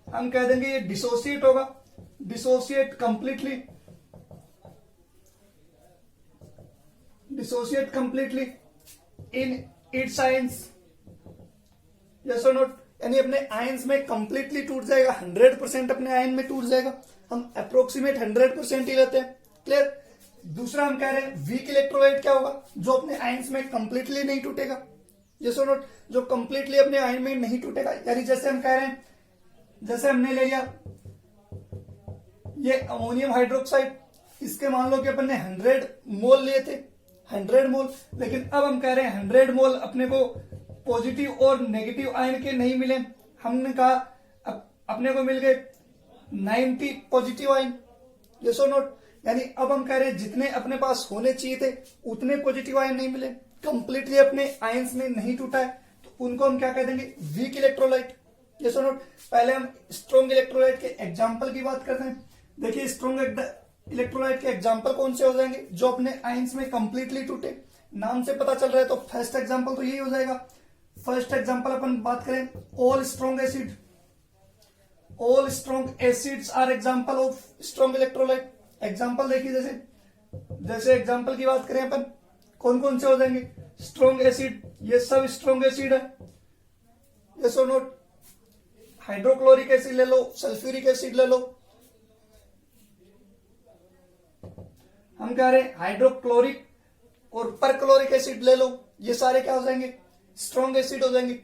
हम कह देंगे ये डिसोसिएट होगा, dissociate completely, dissociate completely in its ions, yes और नॉट, यानी अपने आयंस में कंप्लीटली टूट जाएगा, 100% अपने आयन में टूट जाएगा। हम अप्रोक्सीमेट 100% ही लेते हैं, क्लियर। दूसरा हम कह रहे हैं वीक इलेक्ट्रोलाइट क्या होगा, जो अपने आयंस में कंप्लीटली नहीं टूटेगा, यस और नॉट, जो कंप्लीटली अपने आयन में नहीं टूटेगा। यानी जैसे हम कह रहे हैं, जैसे हमने ले लिया ये अमोनियम हाइड्रोक्साइड, इसके मान लो कि अपन ने 100 मोल लिए थे, 100 मोल, लेकिन अब हम कह रहे हैं 100 मोल अपने को पॉजिटिव और नेगेटिव आयन के नहीं मिले, हमने कहा अपने को मिल गए 90 पॉजिटिव आयन, यस और नॉट। यानी अब हम कह रहे हैं जितने अपने पास होने चाहिए थे उतने पॉजिटिव आयन नहीं मिले, कंप्लीटली अपने आयंस में नहीं टूटा है, तो उनको हम क्या कह देंगे, वीक इलेक्ट्रोलाइट, यस और नॉट। पहले हम स्ट्रॉन्ग इलेक्ट्रोलाइट के एग्जाम्पल की बात करते हैं। देखिए स्ट्रॉन्ग इलेक्ट्रोलाइट के एग्जाम्पल कौन से हो जाएंगे, जो अपने आयंस में कंप्लीटली टूटे, नाम से पता चल रहा है, तो फर्स्ट एग्जाम्पल तो यही हो जाएगा। फर्स्ट एग्जाम्पल अपन बात करें, all strong acid, all strong acids are example of strong electrolyte. Example देखिए, जैसे एग्जाम्पल की बात करें अपन, कौन कौन से हो जाएंगे, स्ट्रॉन्ग एसिड, ये सब स्ट्रॉन्ग एसिड है, यस और नॉट। हाइड्रोक्लोरिक एसिड ले लो, सल्फ्यूरिक एसिड ले लो, हम कह रहे हैं हाइड्रोक्लोरिक और परक्लोरिक एसिड ले लो, ये सारे क्या हो जाएंगे, स्ट्रॉन्ग एसिड हो जाएंगे।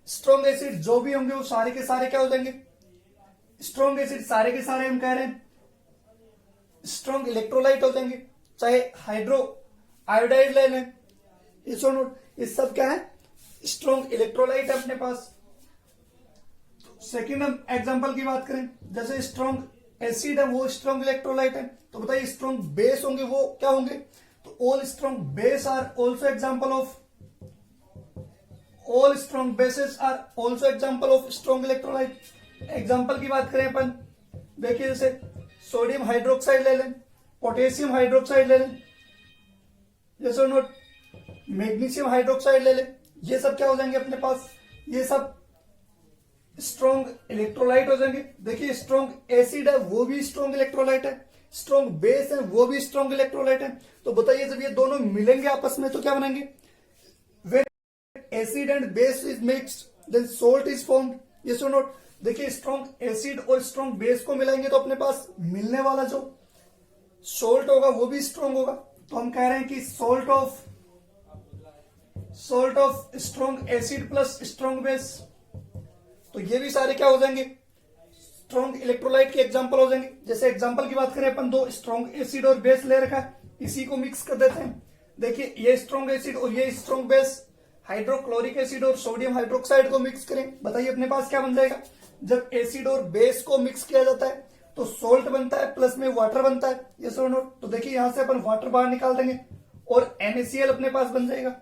स्ट्रॉन्ग एसिड जो भी होंगे वो सारे के सारे क्या हो जाएंगे, स्ट्रॉन्ग एसिड, सारे के सारे हम कह रहे हैं स्ट्रॉन्ग इलेक्ट्रोलाइट हो जाएंगे, चाहे हाइड्रो आयोडाइड ले लें, इसो नोट, ये सब क्या है, स्ट्रॉन्ग इलेक्ट्रोलाइट है अपने पास। सेकेंड हम एग्जांपल की बात करें, जैसे स्ट्रॉन्ग एसिड है वो स्ट्रॉन्ग इलेक्ट्रोलाइट है, तो बताइए स्ट्रॉन्ग बेस होंगे वो क्या होंगे, तो all strong base are also example of, all strong bases are also example of strong electrolyte. Example की बात करें अपन, देखिए जैसे सोडियम हाइड्रोक्साइड ले लें, पोटेशियम हाइड्रोक्साइड ले लें, जैसे नोट, मैग्नीशियम हाइड्रोक्साइड ले लें, ये सब क्या हो जाएंगे अपने पास, ये सब स्ट्रॉन्ग इलेक्ट्रोलाइट हो जाएंगे। देखिए स्ट्रॉन्ग एसिड है वो भी स्ट्रॉन्ग इलेक्ट्रोलाइट है, स्ट्रॉन्ग बेस है वो भी स्ट्रॉन्ग इलेक्ट्रोलाइट है। तो बताइए जब ये दोनों मिलेंगे आपस में तो क्या बनाएंगे, when acid and base is mixed then salt is formed, yes और नॉट। देखिए स्ट्रॉन्ग एसिड और स्ट्रॉन्ग बेस को मिलाएंगे तो अपने पास मिलने वाला जो सॉल्ट होगा वो भी स्ट्रॉन्ग होगा। तो हम कह रहे हैं कि salt of strong acid plus strong base, तो ये भी सारे क्या हो जाएंगे, स्ट्रॉन्ग इलेक्ट्रोलाइट के एग्जांपल हो जाएंगे। जैसे एग्जांपल की बात करें अपन, दो स्ट्रॉन्ग एसिड और बेस ले रखा है, इसी को मिक्स कर देते हैं। देखिए ये स्ट्रॉन्ग एसिड और ये स्ट्रॉन्ग बेस, हाइड्रोक्लोरिक एसिड और सोडियम हाइड्रोक्साइड को मिक्स करें, बताइए अपने पास क्या बन जाएगा। जब एसिड और बेस को मिक्स किया जाता है तो सोल्ट बनता है, प्लस में वाटर बनता है, यस और नोट। तो देखिए यहां से अपन वाटर बाहर निकाल देंगे और NaCl अपने पास बन जाएगा,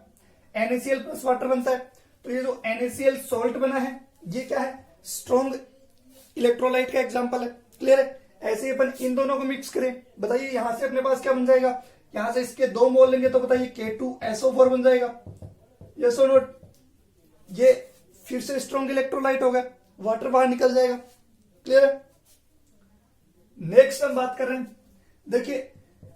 NaCl प्लस वाटर बनता है। तो ये जो NaCl सोल्ट बना है ये क्या है, स्ट्रॉन्ग इलेक्ट्रोलाइट का एग्जांपल है, क्लियर है। ऐसे ही अपन इन दोनों को मिक्स करें, बताइए यहां से अपने पास क्या बन जाएगा, यहां से इसके 2 मोल लेंगे तो बताइए K2SO4 बन जाएगा, यस और नोट। ये फिर से स्ट्रॉन्ग इलेक्ट्रोलाइट होगा, वाटर बाहर निकल जाएगा, क्लियर है। नेक्स्ट हम बात कर रहे हैं, देखिए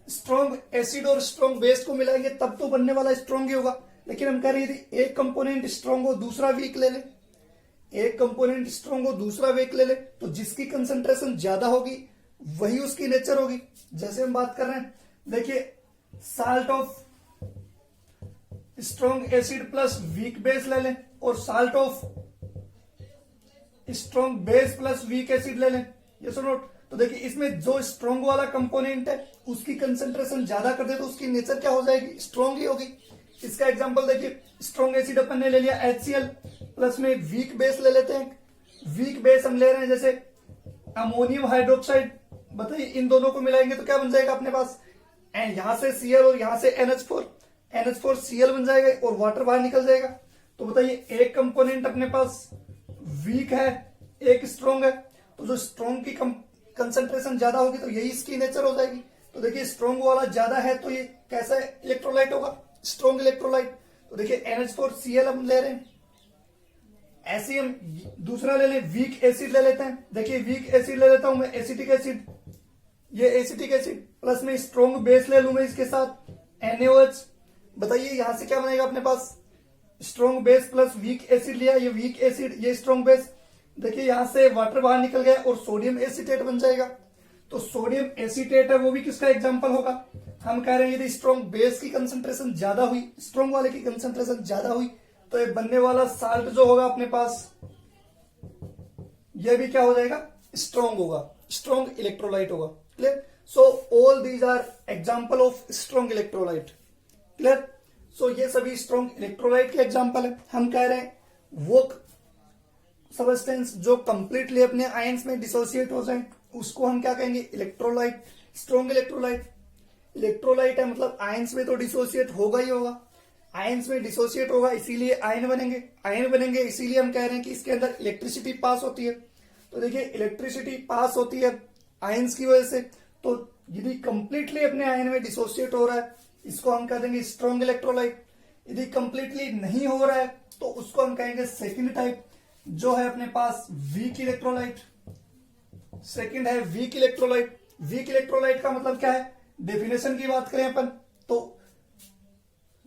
स्ट्रॉन्ग एसिड और स्ट्रॉन्ग बेस को मिलाएंगे तब तो बनने वाला स्ट्रॉन्ग ही होगा, लेकिन हम कह रहे हैं यदि एक कंपोनेंट स्ट्रॉन्ग हो दूसरा वीक ले ले, एक कंपोनेंट स्ट्रॉन्ग हो दूसरा वीक ले ले, तो जिसकी कंसंट्रेशन ज्यादा होगी वही उसकी नेचर होगी। जैसे हम बात कर रहे हैं, देखिए salt of strong acid plus weak base ले लें और salt of strong base plus weak acid ले लें, यस और नोट। तो देखिए इसमें जो स्ट्रॉन्ग वाला कंपोनेंट है उसकी कंसंट्रेशन ज्यादा कर दे तो उसकी नेचर क्या हो जाएगी, स्ट्रॉन्ग ही होगी। इसका एग्जांपल देखिए, स्ट्रॉन्ग एसिड अपन ने ले लिया HCl, प्लस में वीक बेस ले लेते हैं, वीक बेस हम ले रहे हैं जैसे अमोनियम हाइड्रोक्साइड, बताइए इन दोनों को मिलाएंगे तो क्या बन जाएगा अपने पास, यहां से Cl और यहां से NH4Cl बन जाएगा और वाटर बाहर निकल जाएगा। तो बताइए एक कंपोनेंट अपने पास वीक है, एक स्ट्रॉन्ग है, तो जो स्ट्रॉन्ग की कंसंट्रेशन ज्यादा होगी तो यही इसकी नेचर हो जाएगी। तो देखिए स्ट्रॉन्ग वाला ज्यादा है तो ये कैसा इलेक्ट्रोलाइट होगा, स्ट्रॉन्ग इलेक्ट्रोलाइट। तो देखिए NH4Cl हम ले रहे हैं, ऐसे हम दूसरा ले लें, वीक एसिड ले लेते हैं। देखिए वीक एसिड ले लेता हूं मैं, एसिटिक एसिड, ये एसिटिक एसिड प्लस में स्ट्रॉन्ग बेस ले लूंगा इसके साथ NaOH। बताइए यहां से क्या बनेगा अपने पास, strong base plus weak acid लिया, ये वीक एसिड ये स्ट्रॉन्ग बेस। देखिए यहां से वाटर बाहर निकल गया और सोडियम एसीटेट बन जाएगा। तो सोडियम एसीटेट है वो भी किसका एग्जांपल होगा, हम कह रहे हैं यदि स्ट्रॉन्ग बेस की कंसंट्रेशन ज्यादा हुई, स्ट्रॉन्ग वाले की कंसंट्रेशन ज्यादा हुई तो ये बनने वाला साल्ट जो होगा अपने पास ये भी क्या हो जाएगा, स्ट्रॉन्ग होगा, स्ट्रॉन्ग इलेक्ट्रोलाइट होगा। Clear. So all these are example of strong electrolyte. Clear. So ये सभी स्ट्रॉन्ग इलेक्ट्रोलाइट के एग्जांपल है। हम कह रहे हैं वो सबस्टेंस जो कंप्लीटली अपने आयंस में डिसोसिएट हो जाए उसको हम क्या कहेंगे, इलेक्ट्रोलाइट, स्ट्रॉन्ग इलेक्ट्रोलाइट। इलेक्ट्रोलाइट है मतलब आयंस में तो डिसोसिएट होगा ही होगा, आयंस में डिसोसिएट होगा इसीलिए आयन बनेंगे, आयन बनेंगे इसीलिए हम कह रहे हैं कि इसके अंदर इलेक्ट्रिसिटी पास होती है। तो देखिए इलेक्ट्रिसिटी पास होती है आयंस की वजह से, तो यदि कंप्लीटली अपने आयन में डिसोसिएट हो रहा है इसको हम कह देंगे स्ट्रॉन्ग इलेक्ट्रोलाइट। यदि कंप्लीटली नहीं हो रहा है तो उसको हम कहेंगे सेकंड टाइप, जो है अपने पास वीक इलेक्ट्रोलाइट। सेकंड है वीक इलेक्ट्रोलाइट। वीक इलेक्ट्रोलाइट का मतलब क्या है, डेफिनेशन की बात करें अपन तो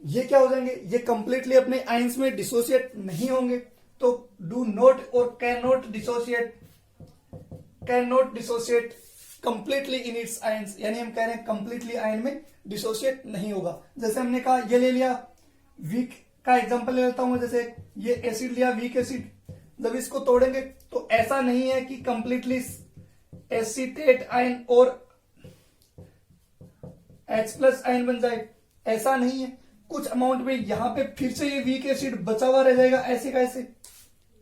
ये क्या हो जाएंगे, ये कंप्लीटली अपने आयंस में डिसोसिएट नहीं होंगे, तो डू नॉट और can not dissociate completely in its ions, यानी हम कह रहे हैं कंप्लीटली आयन में डिसोसिएट नहीं होगा। जैसे हमने कहा ये ले लिया, वीक का एग्जांपल ले लेता हूं, जैसे ये एसिड लिया वीक एसिड, जब इसको तोड़ेंगे तो ऐसा नहीं है कि कंप्लीटली एसीटेट आयन और H+ आयन बन जाए, ऐसा नहीं है। कुछ अमाउंट में यहां पे फिर से ये वीक एसिड बचा हुआ रह जाएगा ऐसे का ऐसे।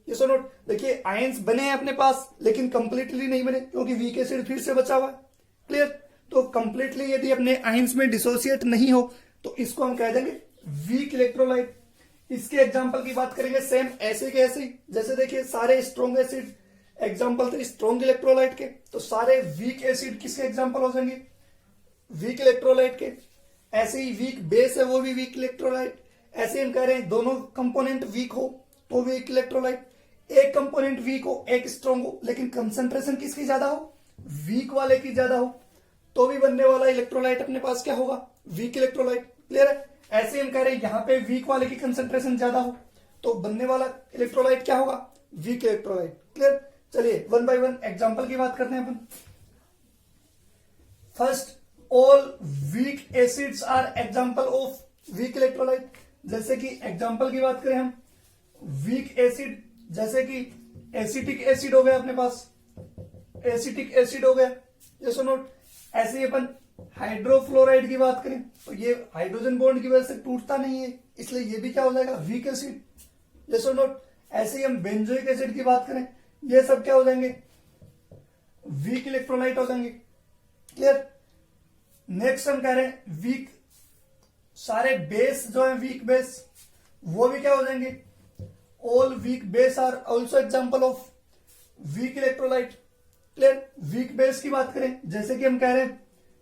ये सो नोट, देखिए आयंस बने हैं अपने पास लेकिन कंप्लीटली नहीं बने क्योंकि वीक एसिड फिर से बचा हुआ है। क्लियर। तो कंप्लीटली यदि अपने आयंस में डिसोसिएट नहीं हो तो इसको हम कह देंगे वीक इलेक्ट्रोलाइट। इसके एग्जांपल की बात करेंगे सेम ऐसे के ऐसे ही, जैसे देखिए सारे स्ट्रॉन्ग एसिड एग्जांपल थे स्ट्रॉन्ग इलेक्ट्रोलाइट के, तो सारे वीक एसिड किसके एग्जांपल हो जाएंगे, वीक इलेक्ट्रोलाइट के। ऐसे ही वीक बेस है वो भी वीक इलेक्ट्रोलाइट। ऐसे हम कह रहे हैं दोनों कंपोनेंट वीक हो तो वीक इलेक्ट्रोलाइट, एक कंपोनेंट वीक हो एक स्ट्रॉन्ग हो लेकिन कंसंट्रेशन किसकी ज्यादा हो, वीक वाले की ज्यादा हो, तो भी बनने वाला इलेक्ट्रोलाइट अपने पास क्या होगा, वीक इलेक्ट्रोलाइट। क्लियर है। ऐसे हम कह रहे हैं यहां पे वीक वाले की कंसंट्रेशन ज्यादा हो तो बनने वाला इलेक्ट्रोलाइट क्या होगा, वीक इलेक्ट्रोलाइट। क्लियर। चलिए वन बाय वन एग्जांपल की बात करते हैं अपन। First, all weak acids are example of weak electrolyte. जैसे कि एग्जांपल की बात करें हम, वीक एसिड जैसे कि एसिटिक एसिड हो गया अपने पास, एसिटिक एसिड हो गया, ये सुनो। ऐसे ही अपन हाइड्रोफ्लोराइड की बात करें तो ये हाइड्रोजन बॉन्ड की वजह से टूटता नहीं है इसलिए ये भी क्या हो जाएगा, वीक एसिड, ये सुनो। ऐसे ही हम बेंजोइक एसिड की बात करें, ये सब क्या हो जाएंगे, वीक इलेक्ट्रोलाइट हो जाएंगे। क्लियर। नेक्स्ट हम कह रहे हैं वीक, सारे बेस जो है वीक बेस वो भी क्या हो जाएंगे, all weak base are also example of weak electrolyte. Clear. Weak base की बात करें जैसे कि हम कह रहे हैं,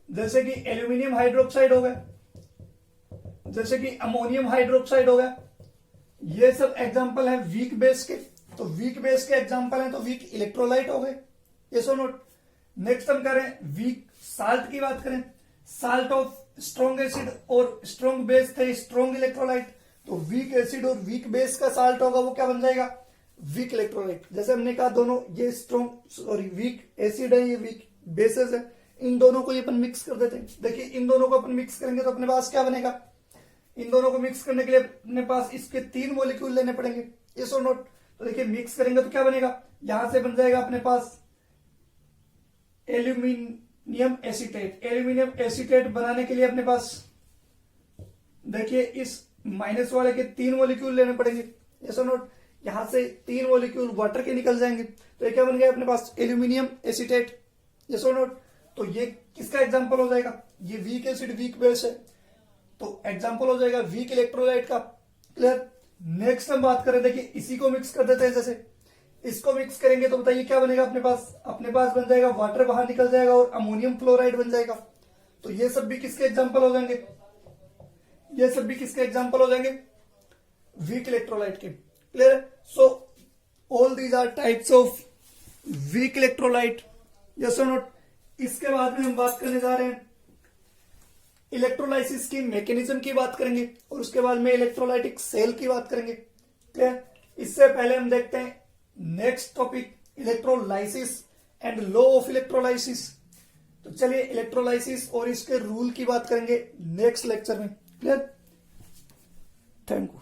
जैसे कि एल्यूमिनियम हाइड्रोक्साइड हो गया, जैसे कि अमोनियम हाइड्रोक्साइड हो गया, ये सब एग्जांपल है वीक बेस के। तो वीक बेस के एग्जांपल हैं तो वीक इलेक्ट्रोलाइट हो गए, ये सो नोट। नेक्स्ट हम कह रहे हैं वीक साल्ट की बात करें, साल्ट ऑफ स्ट्रॉन्ग एसिड और स्ट्रॉन्ग बेस थे स्ट्रॉन्ग इलेक्ट्रोलाइट, तो वीक एसिड और वीक बेस का साल्ट होगा वो क्या बन जाएगा, वीक इलेक्ट्रोलाइट। जैसे हमने कहा दोनों ये वीक एसिड है ये वीक बेसेस है, इन दोनों को अपन मिक्स कर देते हैं। देखिए इन दोनों को अपन मिक्स करेंगे तो अपने पास क्या बनेगा, इन दोनों को मिक्स करने के लिए अपने पास इसके 3 मॉलिक्यूल लेने पड़ेंगे, यस और नॉट। तो देखिए मिक्स करेंगे तो क्या बनेगा, यहां से बन जाएगा अपने पास एल्यूमिनियम एसीटेट। एल्यूमिनियम एसीटेट बनाने के लिए अपने पास देखिए इस माइनस वाले के 3 मॉलिक्यूल लेने पड़ेंगे, यस और नॉट। यहां से 3 मॉलिक्यूल वाटर के निकल जाएंगे, तो ये क्या बन गया अपने पास, एल्यूमिनियम एसीटेट, यस और नोट। तो ये किसका एग्जाम्पल हो जाएगा, ये वीक एसिड वीक बेस है, तो एग्जाम्पल हो जाएगा वीक इलेक्ट्रोलाइट का। क्लियर। नेक्स्ट हम बात करें, देखिए इसी को मिक्स कर देते हैं, जैसे इसको मिक्स करेंगे तो बताइए क्या बनेगा अपने पास बन जाएगा वाटर बाहर निकल जाएगा और अमोनियम क्लोराइड बन जाएगा। तो ये सब भी किसके एग्जाम्पल हो जाएंगे, ये सब भी किसके एग्जाम्पल हो जाएंगे, वीक इलेक्ट्रोलाइट के। Clear. So all these are types of weak electrolyte, yes और नॉट। इसके बाद में हम बात करने जा रहे हैं इलेक्ट्रोलाइसिस की मैकेनिज्म की बात करेंगे और उसके बाद में इलेक्ट्रोलाइटिक सेल की बात करेंगे। क्लियर। इससे पहले हम देखते हैं next topic, electrolysis and law of electrolysis. तो चलिए इलेक्ट्रोलाइसिस और इसके रूल की बात करेंगे नेक्स्ट लेक्चर में। क्लियर। Thank you.